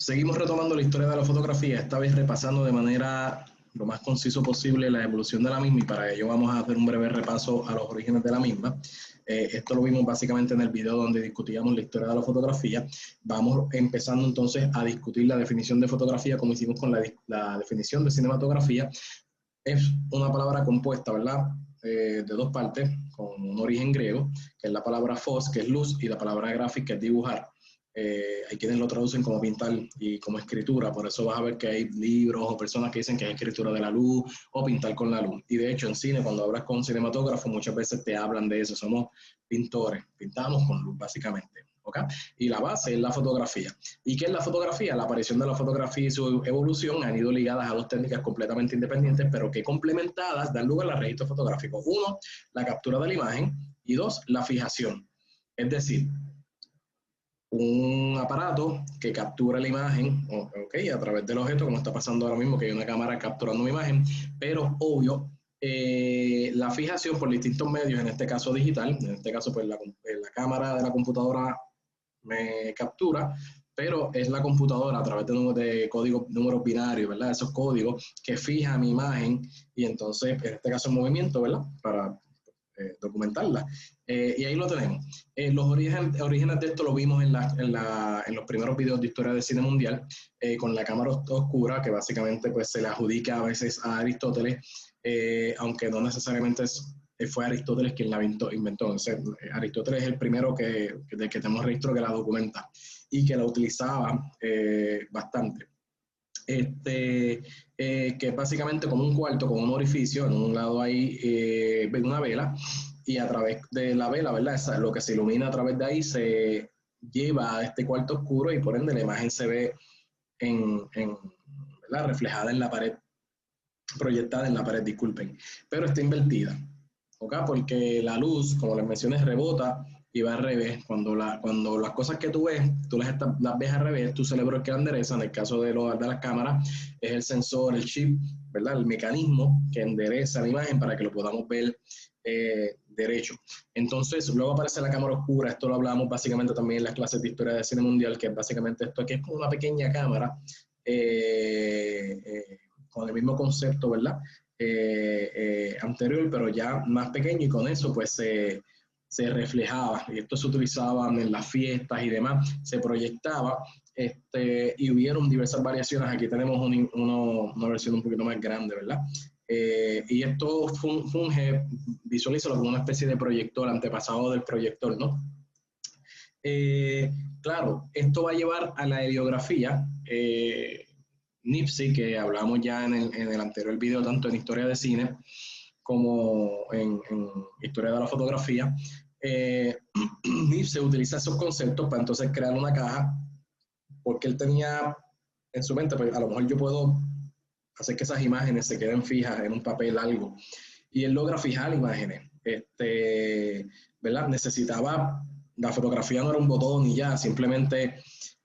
Seguimos retomando la historia de la fotografía, esta vez repasando de manera lo más conciso posible la evolución de la misma, y para ello vamos a hacer un breve repaso a los orígenes de la misma. Esto lo vimos básicamente en el video donde discutíamos la historia de la fotografía. Vamos empezando entonces a discutir la definición de fotografía, como hicimos con la definición de cinematografía. Es una palabra compuesta, ¿verdad? De dos partes, con un origen griego, que es la palabra phos, que es luz, y la palabra graphic, que es dibujar. Hay quienes lo traducen como pintar y como escritura, por eso vas a ver que hay libros o personas que dicen que es escritura de la luz o pintar con la luz. Y de hecho en cine, cuando hablas con cinematógrafos, muchas veces te hablan de eso, somos pintores, pintamos con luz básicamente. ¿Okay? Y la base es la fotografía. ¿Y qué es la fotografía? La aparición de la fotografía y su evolución han ido ligadas a dos técnicas completamente independientes, pero que complementadas dan lugar al registro fotográfico. Uno, la captura de la imagen, y dos, la fijación. Es decir, un aparato que captura la imagen, okay, a través del objeto, como está pasando ahora mismo, que hay una cámara capturando mi imagen, pero obvio, la fijación por distintos medios, en este caso digital, en este caso pues la cámara de la computadora me captura, pero es la computadora a través de códigos, números binarios, ¿verdad? Esos códigos que fija mi imagen, y entonces, en este caso en movimiento, ¿verdad? Para documentarla. Y ahí lo tenemos. Los orígenes de esto lo vimos en los primeros videos de historia del cine mundial, con la cámara oscura, que básicamente pues, se le adjudica a veces a Aristóteles, aunque no necesariamente fue Aristóteles quien la inventó. Entonces, Aristóteles es el primero del que tenemos registro que la documenta y que la utilizaba bastante. Que es básicamente como un cuarto con un orificio, en un lado hay una vela, y a través de la vela, ¿verdad? Lo que se ilumina a través de ahí se lleva a este cuarto oscuro, y por ende la imagen se ve ¿verdad? Reflejada en la pared, proyectada en la pared, disculpen, pero está invertida, ¿ok? Porque la luz, como les mencioné, rebota y va al revés. Cuando las cosas que tú ves, tú las ves al revés, tu cerebro es que la endereza. En el caso de las cámaras, es el sensor, el chip, ¿verdad? El mecanismo que endereza la imagen para que lo podamos ver derecho. Entonces, luego aparece la cámara oscura. Esto lo hablamos básicamente también en las clases de historia de cine mundial, que es básicamente esto, que es como una pequeña cámara con el mismo concepto, ¿verdad? Anterior, pero ya más pequeño, y con eso pues se reflejaba, y esto se utilizaba en las fiestas y demás, se proyectaba, y hubieron diversas variaciones. Aquí tenemos una versión un poquito más grande, ¿verdad? Y esto funge, visualízalo como una especie de proyector, antepasado del proyector, ¿no? Claro, esto va a llevar a la heliografía, Nipsey, que hablamos ya en el anterior video, tanto en historia de cine como en historia de la fotografía. Nipsey utiliza esos conceptos para entonces crear una caja, porque él tenía en su mente, pues a lo mejor yo puedo hacer que esas imágenes se queden fijas en un papel, algo, y él logra fijar imágenes. ¿Verdad? Necesitaba, la fotografía no era un botón y ya, simplemente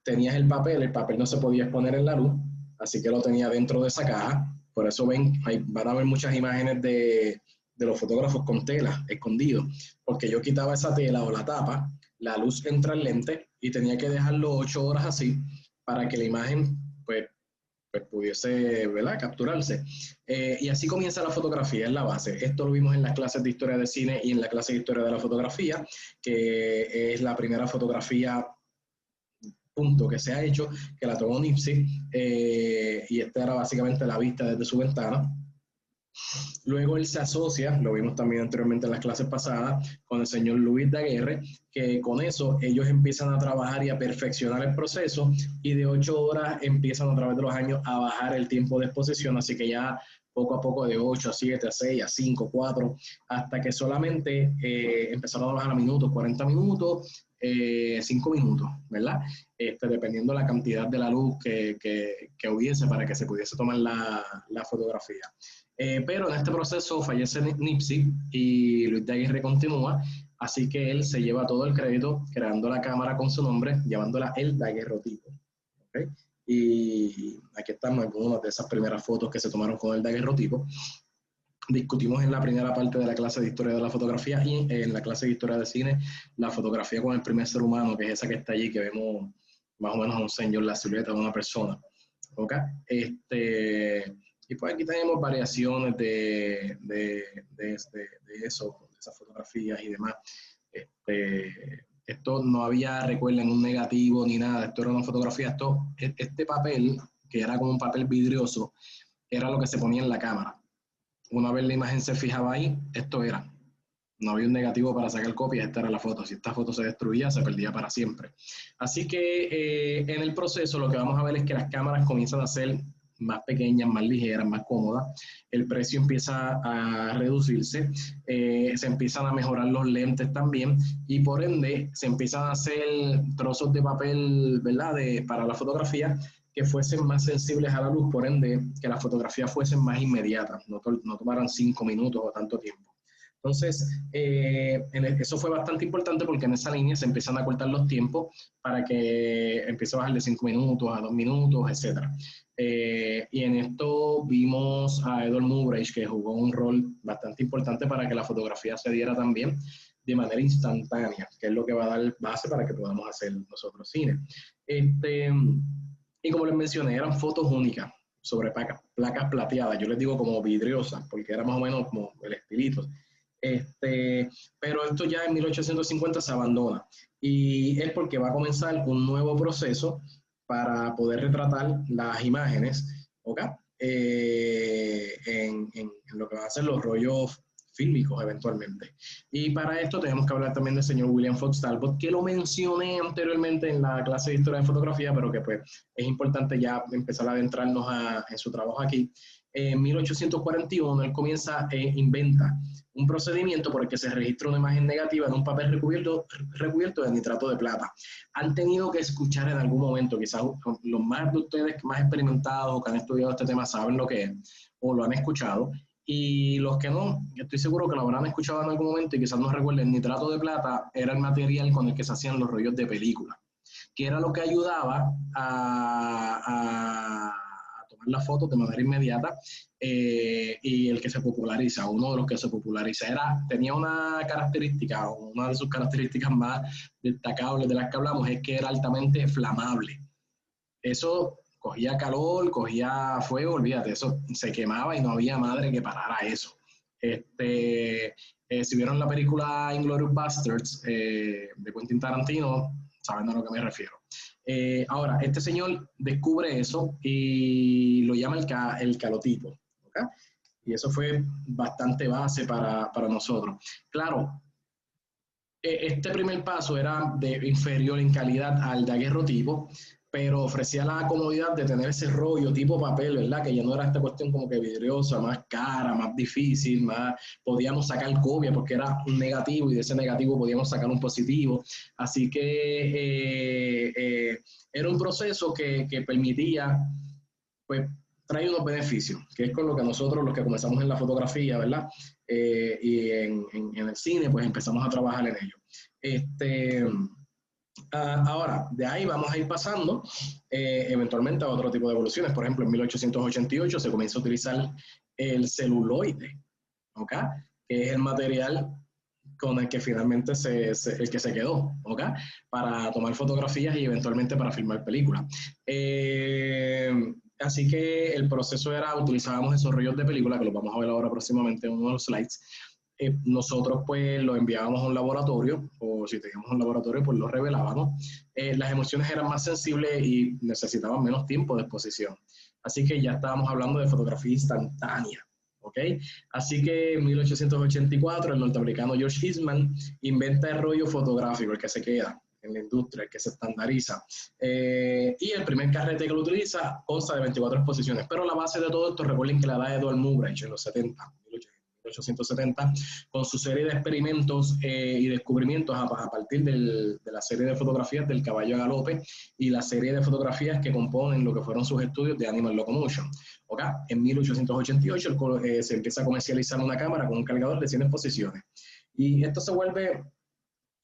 tenías el papel no se podía exponer en la luz, así que lo tenía dentro de esa caja. Por eso van a ver muchas imágenes de los fotógrafos con tela escondidos, porque yo quitaba esa tela o la tapa, la luz entra al lente y tenía que dejarlo 8 horas así para que la imagen pues pudiese, ¿verdad?, capturarse. Y así comienza la fotografía, es la base. Esto lo vimos en las clases de historia de cine y en la clase de historia de la fotografía, que es la primera fotografía punto que se ha hecho, que la tomó Nipsey, y esta era básicamente la vista desde su ventana. Luego él se asocia, lo vimos también anteriormente en las clases pasadas, con el señor Louis Daguerre, que con eso ellos empiezan a trabajar y a perfeccionar el proceso, y de 8 horas empiezan a través de los años a bajar el tiempo de exposición, así que ya poco a poco de 8 a 7 a 6 a 5, 4, hasta que solamente empezaron a bajar a minutos, 40 minutos, 5 minutos, ¿verdad? Dependiendo la cantidad de la luz que hubiese para que se pudiese tomar la fotografía. Pero en este proceso fallece Nipsey y Luis Daguerre continúa, así que él se lleva todo el crédito creando la cámara con su nombre, llamándola el daguerrotipo. ¿Okay? Y aquí estamos algunas de esas primeras fotos que se tomaron con el daguerrotipo. Discutimos en la primera parte de la clase de historia de la fotografía, y en la clase de historia de cine la fotografía con el primer ser humano, que es esa que está allí, que vemos más o menos un señor, la silueta de una persona. ¿Ok? Y pues aquí tenemos variaciones de eso, de esas fotografías y demás. Esto no había, recuerden, un negativo ni nada, esto era una fotografía, este papel, que era como un papel vidrioso, era lo que se ponía en la cámara. Una vez la imagen se fijaba ahí, esto era. No había un negativo para sacar copias, esta era la foto. Si esta foto se destruía, se perdía para siempre. Así que en el proceso lo que vamos a ver es que las cámaras comienzan a ser más pequeñas, más ligeras, más cómodas. El precio empieza a reducirse, se empiezan a mejorar los lentes también y por ende se empiezan a hacer trozos de papel, ¿verdad? Para la fotografía que fuesen más sensibles a la luz, por ende que las fotografías fuesen más inmediatas, no tomaran 5 minutos o tanto tiempo. Entonces, eso fue bastante importante porque en esa línea se empiezan a cortar los tiempos para que empiece a bajar de 5 minutos a 2 minutos, etc. Y en esto vimos a Edward Muybridge, que jugó un rol bastante importante para que la fotografía se diera también de manera instantánea, que es lo que va a dar base para que podamos hacer nosotros cine. Y como les mencioné, eran fotos únicas sobre placas plateadas. Yo les digo como vidriosas, porque era más o menos como el estilito. Pero esto ya en 1850 se abandona y es porque va a comenzar un nuevo proceso para poder retratar las imágenes, ¿ok? En lo que van a ser los rollos fílmicos eventualmente. Y para esto tenemos que hablar también del señor William Fox Talbot, que lo mencioné anteriormente en la clase de historia de fotografía, pero que pues es importante ya empezar a adentrarnos en su trabajo aquí. En 1841 él inventa un procedimiento por el que se registra una imagen negativa en un papel recubierto de nitrato de plata. Han tenido que escuchar en algún momento, quizás los más de ustedes más experimentados o que han estudiado este tema saben lo que es o lo han escuchado, y los que no, estoy seguro que lo habrán escuchado en algún momento y quizás no recuerden, nitrato de plata era el material con el que se hacían los rollos de película, que era lo que ayudaba a tomar las fotos de manera inmediata, y el que se populariza, uno de los que se populariza, tenía una característica, una de sus características más destacables de las que hablamos, es que era altamente flamable. Eso cogía calor, cogía fuego, olvídate, eso se quemaba y no había madre que parara eso. Si vieron la película Inglourious Basterds de Quentin Tarantino, saben a lo que me refiero. Ahora, este señor descubre eso y lo llama el calotipo, ¿okay? Y eso fue bastante base para nosotros. Claro, este primer paso era inferior en calidad al daguerrotipo, pero ofrecía la comodidad de tener ese rollo tipo papel, ¿verdad? Que ya no era esta cuestión como que vidriosa, más cara, más difícil, podíamos sacar copia porque era un negativo y de ese negativo podíamos sacar un positivo. Así que era un proceso que permitía, pues, traer unos beneficios, que es con lo que nosotros, los que comenzamos en la fotografía, ¿verdad? Y en el cine, pues empezamos a trabajar en ello. Ahora, de ahí vamos a ir pasando eventualmente a otro tipo de evoluciones. Por ejemplo, en 1888 se comienza a utilizar el celuloide, ¿ok? Que es el material con el que finalmente el que se quedó, ¿ok? Para tomar fotografías y eventualmente para filmar películas. Así que el proceso utilizábamos esos rollos de película, que los vamos a ver ahora próximamente en uno de los slides. Nosotros pues lo enviábamos a un laboratorio, o si teníamos un laboratorio pues lo revelábamos. Las emociones eran más sensibles y necesitaban menos tiempo de exposición. Así que ya estábamos hablando de fotografía instantánea, ¿ok? Así que en 1884 el norteamericano George Eastman inventa el rollo fotográfico, el que se queda en la industria, el que se estandariza. Y el primer carrete que lo utiliza consta de 24 exposiciones, pero la base de todo esto, recuerden que la da Edward Muybridge en los 1870, con su serie de experimentos y descubrimientos a partir de la serie de fotografías del caballo a galope y la serie de fotografías que componen lo que fueron sus estudios de Animal Locomotion. ¿Okay? En 1888 se empieza a comercializar una cámara con un cargador de 100 exposiciones. Y esto se vuelve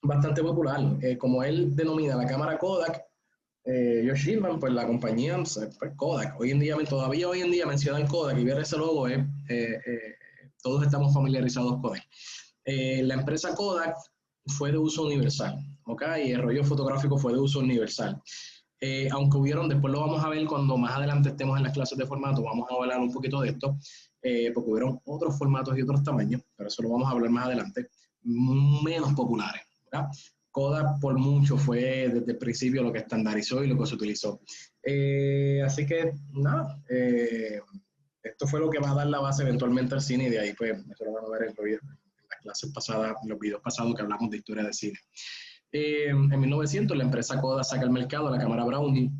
bastante popular. Como él denomina la cámara Kodak, George Eastman, pues la compañía pues Kodak. Todavía hoy en día mencionar Kodak y ver ese logo todos estamos familiarizados con él. La empresa Kodak fue de uso universal, ¿ok? Y el rollo fotográfico fue de uso universal. Aunque hubieron, después lo vamos a ver cuando más adelante estemos en las clases de formato, vamos a hablar un poquito de esto, porque hubieron otros formatos y otros tamaños, pero eso lo vamos a hablar más adelante, menos populares, ¿verdad? Kodak por mucho fue desde el principio lo que estandarizó y lo que se utilizó. Así que, nada, esto fue lo que va a dar la base eventualmente al cine y de ahí, pues, eso lo van a ver en las clases pasadas, en los videos pasados que hablamos de historia de cine. En 1900 la empresa Kodak saca al mercado la cámara Brownie.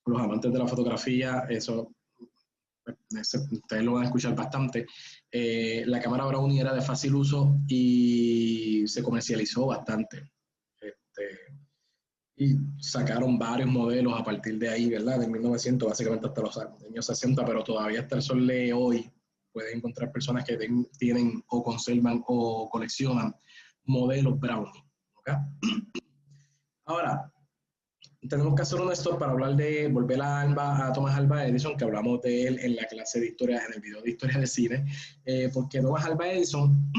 Los amantes de la fotografía, eso ustedes lo van a escuchar bastante. La cámara Brownie era de fácil uso y se comercializó bastante. Y sacaron varios modelos a partir de ahí, ¿verdad? De 1900 básicamente hasta los años 60, pero todavía hasta el sol de hoy pueden encontrar personas que tienen o conservan o coleccionan modelos Brownie. ¿Okay? Ahora, tenemos que hacer un stop para hablar de volver a Thomas Alva Edison, que hablamos de él en la clase de historia, en el video de historia de cine, porque Thomas Alva Edison,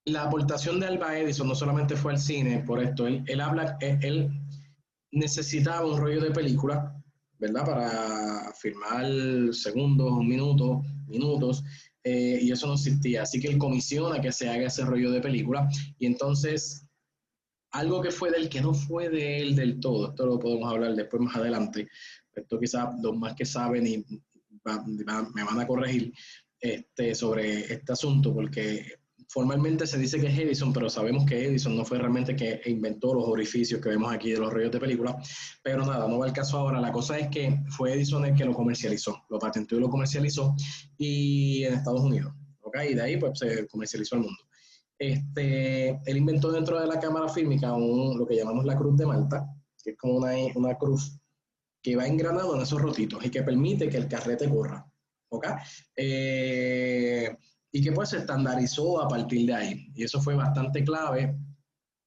la aportación de Alva Edison no solamente fue al cine, por esto, él necesitaba un rollo de película, ¿verdad? Para filmar segundos, minutos, y eso no existía. Así que él comisiona que se haga ese rollo de película, y entonces algo que fue de él, que no fue de él del todo, esto lo podemos hablar después más adelante, esto quizás los más que saben y me van a corregir sobre este asunto, porque formalmente se dice que es Edison, pero sabemos que Edison no fue realmente que inventó los orificios que vemos aquí de los rollos de película, pero nada, no va el caso ahora. La cosa es que fue Edison el que lo comercializó, lo patentó y lo comercializó y en Estados Unidos, ¿ok? Y de ahí pues se comercializó al mundo. Él inventó dentro de la cámara fílmica lo que llamamos la cruz de Malta, que es como una cruz que va engranado en esos rotitos y que permite que el carrete corra. ¿Okay? Y que pues se estandarizó a partir de ahí. Y eso fue bastante clave,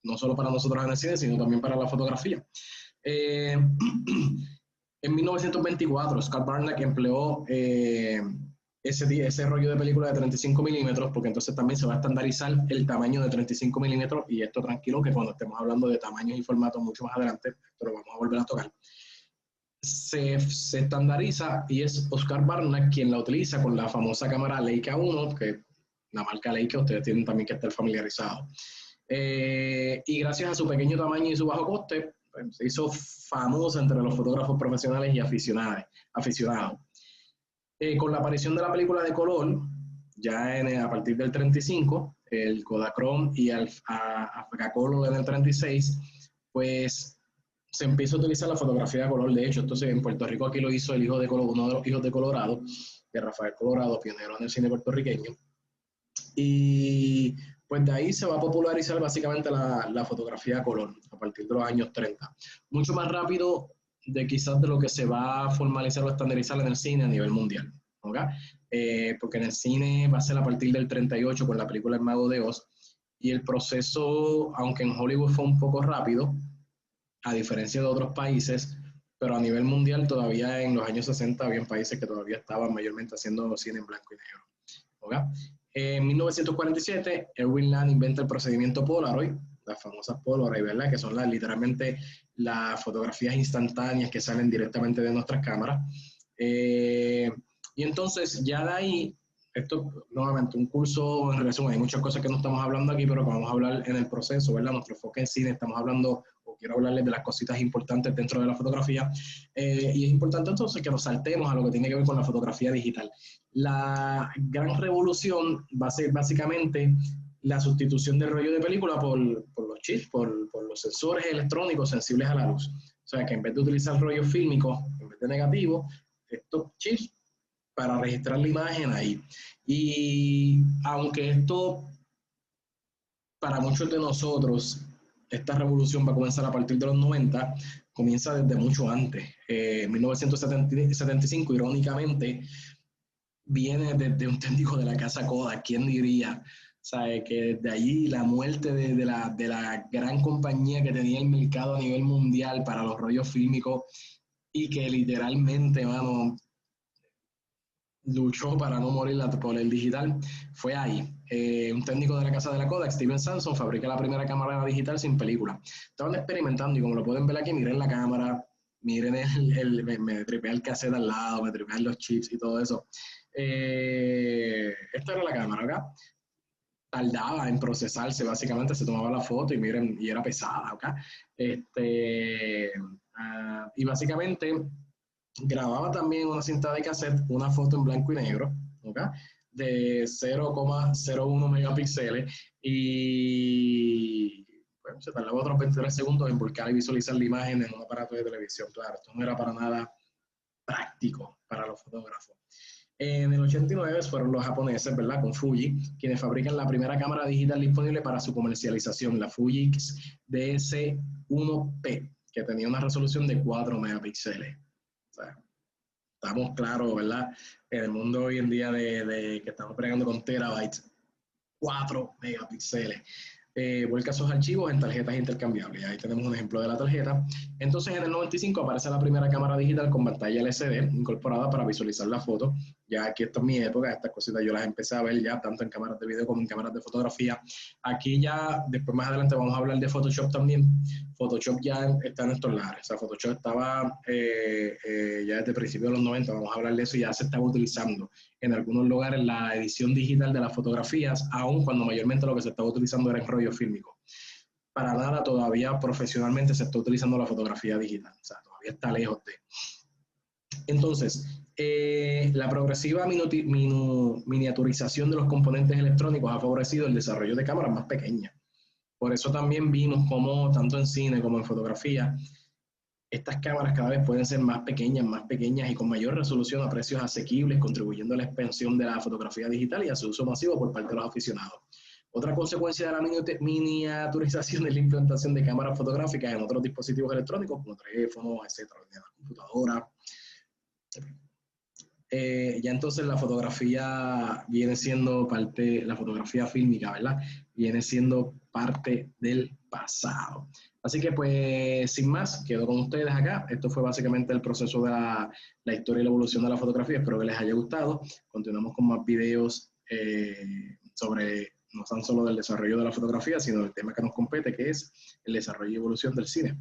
no solo para nosotros en el cine, sino también para la fotografía. En 1924, Scott Barnack empleó ese rollo de película de 35 milímetros, porque entonces también se va a estandarizar el tamaño de 35 milímetros, y esto tranquilo, que cuando estemos hablando de tamaños y formatos mucho más adelante, esto lo vamos a volver a tocar. Se estandariza y es Oscar Barnack quien la utiliza con la famosa cámara Leica 1, que la marca Leica ustedes tienen también que estar familiarizados. Y gracias a su pequeño tamaño y su bajo coste, pues, se hizo famosa entre los fotógrafos profesionales y aficionados. Con la aparición de la película de color, ya a partir del 35, el Kodachrome y a Color en el 36, pues se empieza a utilizar la fotografía de color. De hecho, entonces en Puerto Rico aquí lo hizo el hijo de uno de los hijos de Colorado, de Rafael Colorado, pionero en el cine puertorriqueño. Y pues de ahí se va a popularizar básicamente la fotografía a color a partir de los años 30. Mucho más rápido de quizás de lo que se va a formalizar o estandarizar en el cine a nivel mundial. ¿Okay? Porque en el cine va a ser a partir del 38 con la película El Mago de Oz, y el proceso, aunque en Hollywood fue un poco rápido, a diferencia de otros países, pero a nivel mundial todavía en los años 60 había países que todavía estaban mayormente haciendo cine en blanco y negro. ¿Okay? En 1947, Erwin Land inventa el procedimiento Polaroid, las famosas Polaroid, ¿verdad? Que son literalmente las fotografías instantáneas que salen directamente de nuestras cámaras. Y entonces ya de ahí, esto nuevamente un curso en resumen, hay muchas cosas que no estamos hablando aquí, pero que vamos a hablar en el proceso, ¿verdad? Nuestro enfoque en cine, estamos hablando, o quiero hablarles de las cositas importantes dentro de la fotografía, y es importante entonces que nos saltemos a lo que tiene que ver con la fotografía digital. La gran revolución va a ser básicamente la sustitución del rollo de película por los chips, por los sensores electrónicos sensibles a la luz. O sea, que en vez de utilizar rollos fílmicos, en vez de negativos, estos chips para registrar la imagen ahí. Y aunque esto, para muchos de nosotros, esta revolución va a comenzar a partir de los 90, comienza desde mucho antes. 1975, irónicamente, viene desde un técnico de la casa Kodak, ¿quién diría? O sea, que desde allí la muerte de la gran compañía que tenía el mercado a nivel mundial para los rollos fílmicos, y que literalmente, mano, luchó para no morir por el digital, fue ahí. Un técnico de la casa de la Kodak, Steven Sanson, fabrica la primera cámara digital sin película. Estaban experimentando y como lo pueden ver aquí, miren la cámara, miren me tripea el cassette al lado, me tripean los chips y todo eso. Esta era la cámara acá. Tardaba en procesarse, básicamente se tomaba la foto y miren, y era pesada, ¿ok? Y básicamente grababa también una cinta de cassette, una foto en blanco y negro, ¿ok? De 0,01 megapíxeles y bueno, se tardaba otros 23 segundos en volcar y visualizar la imagen en un aparato de televisión. Claro, esto no era para nada práctico para los fotógrafos. En el 89 fueron los japoneses, ¿verdad? Con Fuji, quienes fabrican la primera cámara digital disponible para su comercialización, la Fuji DS1P, que tenía una resolución de 4 megapíxeles. O sea, estamos claros, ¿verdad? En el mundo hoy en día de que estamos bregando con terabytes, 4 megapíxeles. Vuelca esos archivos en tarjetas intercambiables. Ahí tenemos un ejemplo de la tarjeta. Entonces, en el 95 aparece la primera cámara digital con pantalla LCD incorporada para visualizar la foto. Ya aquí esto es mi época, estas cositas yo las empecé a ver ya tanto en cámaras de video como en cámaras de fotografía. Aquí ya, después más adelante vamos a hablar de Photoshop también. Photoshop ya está en estos lares. O sea, Photoshop estaba ya desde principios de los 90, vamos a hablar de eso, y ya se estaba utilizando en algunos lugares la edición digital de las fotografías, aun cuando mayormente lo que se estaba utilizando era en rollo fílmico. Para nada todavía profesionalmente se está utilizando la fotografía digital, o sea, todavía está lejos de. Entonces, la progresiva miniaturización de los componentes electrónicos ha favorecido el desarrollo de cámaras más pequeñas. Por eso también vimos como, tanto en cine como en fotografía, estas cámaras cada vez pueden ser más pequeñas y con mayor resolución a precios asequibles, contribuyendo a la expansión de la fotografía digital y a su uso masivo por parte de los aficionados. Otra consecuencia de la miniaturización es la implantación de cámaras fotográficas en otros dispositivos electrónicos, como teléfonos, etcétera, computadoras. Ya entonces la fotografía viene siendo parte, la fotografía fílmica, ¿verdad? Viene siendo parte del pasado. Así que pues sin más, quedo con ustedes acá. Esto fue básicamente el proceso de la historia y la evolución de la fotografía. Espero que les haya gustado. Continuamos con más videos sobre no tan solo del desarrollo de la fotografía, sino del tema que nos compete, que es el desarrollo y evolución del cine.